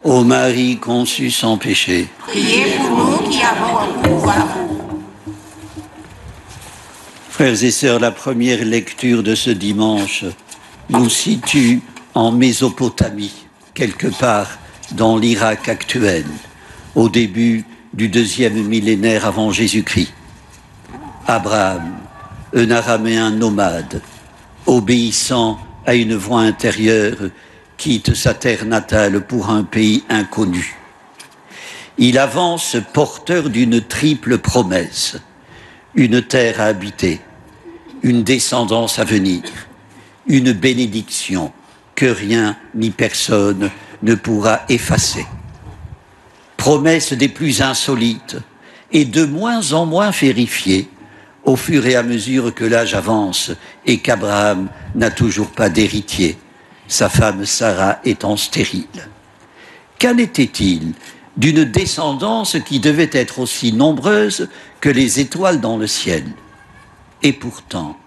Ô Marie conçue sans péché, Priez pour nous qui avons recours à vous. frères et sœurs, la première lecture de ce dimanche nous situe en Mésopotamie, quelque part dans l'Irak actuel, au début du 2e millénaire avant Jésus-Christ. Abraham, un araméen nomade, obéissant à une voix intérieure, quitte sa terre natale pour un pays inconnu. Il avance porteur d'une triple promesse, une terre à habiter, une descendance à venir, une bénédiction que rien ni personne ne pourra effacer. Promesses des plus insolites et de moins en moins vérifiées au fur et à mesure que l'âge avance et qu'Abraham n'a toujours pas d'héritier, sa femme Sarah étant stérile. Qu'en était-il d'une descendance qui devait être aussi nombreuse que les étoiles dans le ciel? Et pourtant,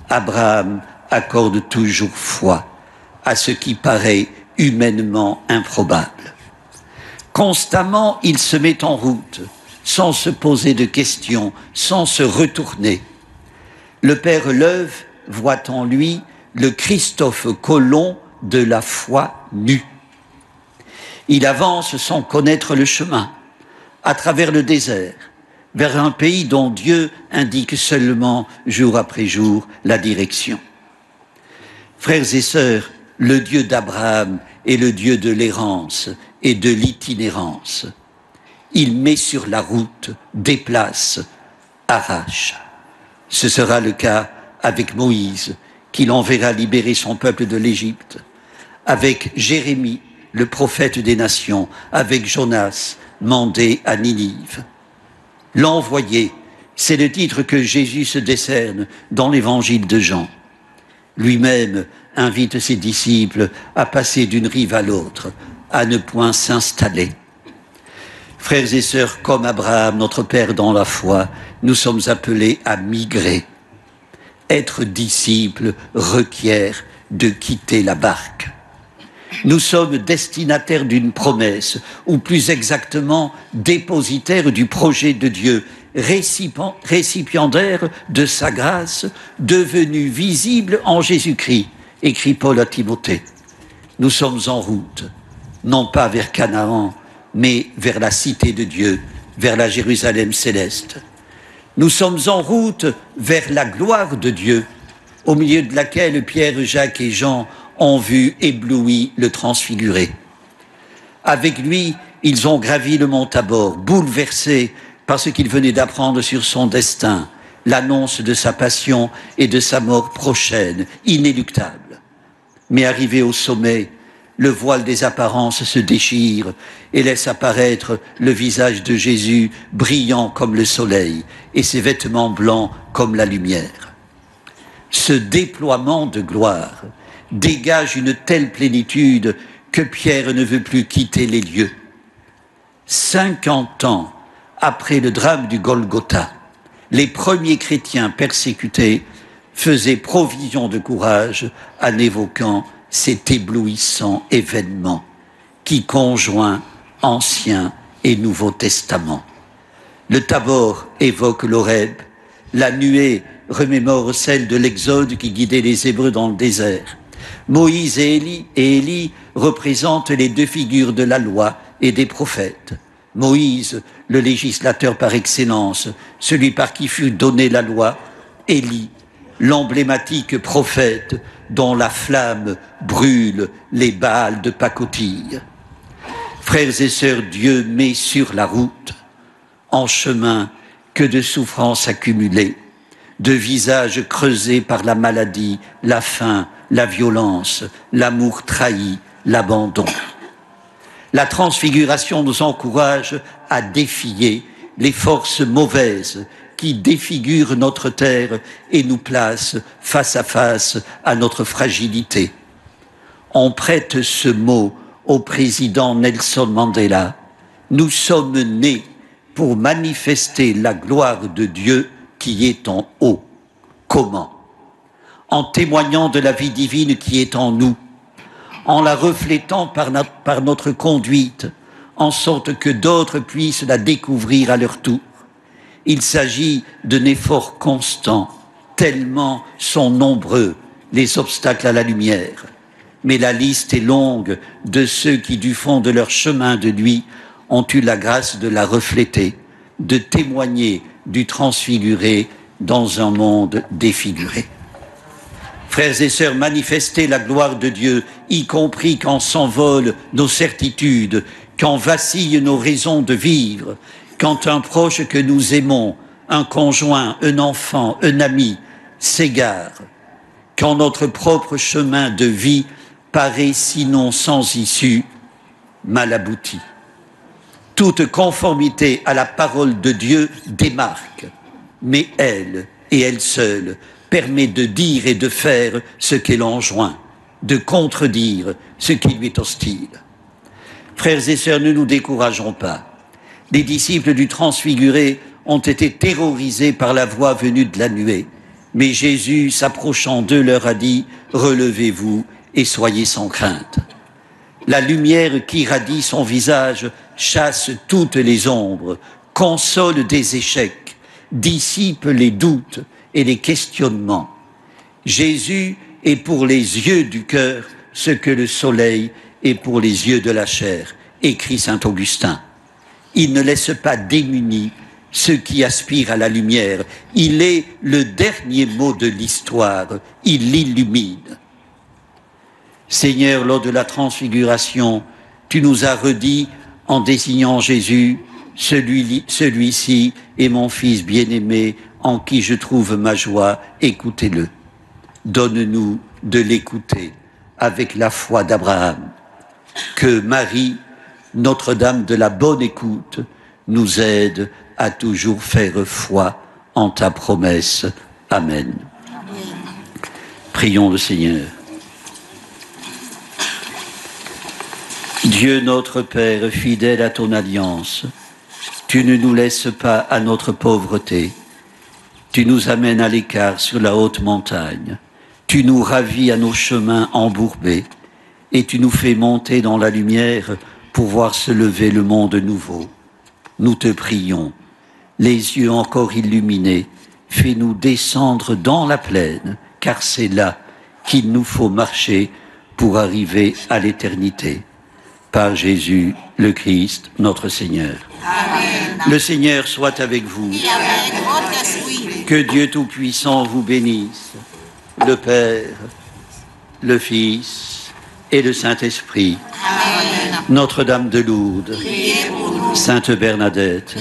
Abraham accorde toujours foi à ce qui paraît humainement improbable. Constamment, il se met en route, sans se poser de questions, sans se retourner. Le père Leuve voit en lui le Christophe Colomb de la foi nue. Il avance sans connaître le chemin, à travers le désert, vers un pays dont Dieu indique seulement, jour après jour, la direction. Frères et sœurs, le Dieu d'Abraham est le Dieu de l'errance et de l'itinérance. Il met sur la route, déplace, arrache. Ce sera le cas avec Moïse, qu'il enverra libérer son peuple de l'Égypte, avec Jérémie, le prophète des nations, avec Jonas, mandé à Ninive. L'envoyé, c'est le titre que Jésus se décerne dans l'évangile de Jean. Lui-même invite ses disciples à passer d'une rive à l'autre, à ne point s'installer. Frères et sœurs, comme Abraham, notre Père dans la foi, nous sommes appelés à migrer. Être disciple requiert de quitter la barque. Nous sommes destinataires d'une promesse, ou plus exactement dépositaires du projet de Dieu, récipiendaires de sa grâce, devenue visible en Jésus-Christ, écrit Paul à Timothée. Nous sommes en route, non pas vers Canaan, mais vers la cité de Dieu, vers la Jérusalem céleste. Nous sommes en route vers la gloire de Dieu, au milieu de laquelle Pierre, Jacques et Jean ont vu ébloui le transfiguré. Avec lui, ils ont gravi le mont Tabor, bouleversés par ce qu'ils venaient d'apprendre sur son destin, l'annonce de sa passion et de sa mort prochaine, inéluctable. Mais arrivés au sommet, le voile des apparences se déchire et laisse apparaître le visage de Jésus brillant comme le soleil et ses vêtements blancs comme la lumière. Ce déploiement de gloire dégage une telle plénitude que Pierre ne veut plus quitter les lieux. 50 ans après le drame du Golgotha, les premiers chrétiens persécutés faisaient provision de courage en évoquant cet éblouissant événement qui conjoint Ancien et Nouveau Testament. Le Tabor évoque l'Horeb, la nuée remémore celle de l'Exode qui guidait les Hébreux dans le désert. Moïse et Élie représentent les deux figures de la loi et des prophètes. Moïse, le législateur par excellence, celui par qui fut donnée la loi. Élie, l'emblématique prophète dont la flamme brûle les Baals de pacotille. Frères et sœurs, Dieu met sur la route, en chemin, que de souffrances accumulées, de visages creusés par la maladie, la faim, la violence, l'amour trahi, l'abandon. La transfiguration nous encourage à défier les forces mauvaises qui défigurent notre terre et nous placent face à face à notre fragilité. On prête ce mot au président Nelson Mandela. Nous sommes nés pour manifester la gloire de Dieu qui est en haut. Comment? En témoignant de la vie divine qui est en nous, en la reflétant par notre conduite, en sorte que d'autres puissent la découvrir à leur tour. Il s'agit d'un effort constant, tellement sont nombreux les obstacles à la lumière. Mais la liste est longue de ceux qui, du fond de leur chemin de nuit, ont eu la grâce de la refléter, de témoigner du transfiguré dans un monde défiguré. Frères et sœurs, manifestez la gloire de Dieu, y compris quand s'envolent nos certitudes, quand vacillent nos raisons de vivre, quand un proche que nous aimons, un conjoint, un enfant, un ami, s'égare, quand notre propre chemin de vie paraît sinon sans issue, mal abouti. Toute conformité à la parole de Dieu démarque, mais elle, et elle seule, permet de dire et de faire ce qu'elle enjoint, de contredire ce qui lui est hostile. Frères et sœurs, ne nous décourageons pas. Les disciples du Transfiguré ont été terrorisés par la voix venue de la nuée. Mais Jésus, s'approchant d'eux, leur a dit « Relevez-vous et soyez sans crainte ». La lumière qui irradie son visage chasse toutes les ombres, console des échecs, dissipe les doutes et les questionnements. Jésus est pour les yeux du cœur ce que le soleil est pour les yeux de la chair, écrit saint Augustin. Il ne laisse pas démunis ceux qui aspirent à la lumière. Il est le dernier mot de l'histoire. Il l'illumine. Seigneur, lors de la transfiguration, tu nous as redit en désignant Jésus, celui-ci est mon Fils bien-aimé en qui je trouve ma joie, écoutez-le. Donne-nous de l'écouter avec la foi d'Abraham. Que Marie, Notre-Dame de la bonne écoute, nous aide à toujours faire foi en ta promesse. Amen. Prions le Seigneur. Dieu notre Père, fidèle à ton alliance, tu ne nous laisses pas à notre pauvreté. Tu nous amènes à l'écart sur la haute montagne. Tu nous ravis à nos chemins embourbés et tu nous fais monter dans la lumière pour voir se lever le monde nouveau. Nous te prions, les yeux encore illuminés, fais-nous descendre dans la plaine, car c'est là qu'il nous faut marcher pour arriver à l'éternité. Par Jésus, le Christ, notre Seigneur. Amen. Le Seigneur soit avec vous. Et avec votre esprit. Que Dieu Tout-Puissant vous bénisse, le Père, le Fils et le Saint-Esprit. Amen. Notre-Dame de Lourdes, Sainte Bernadette,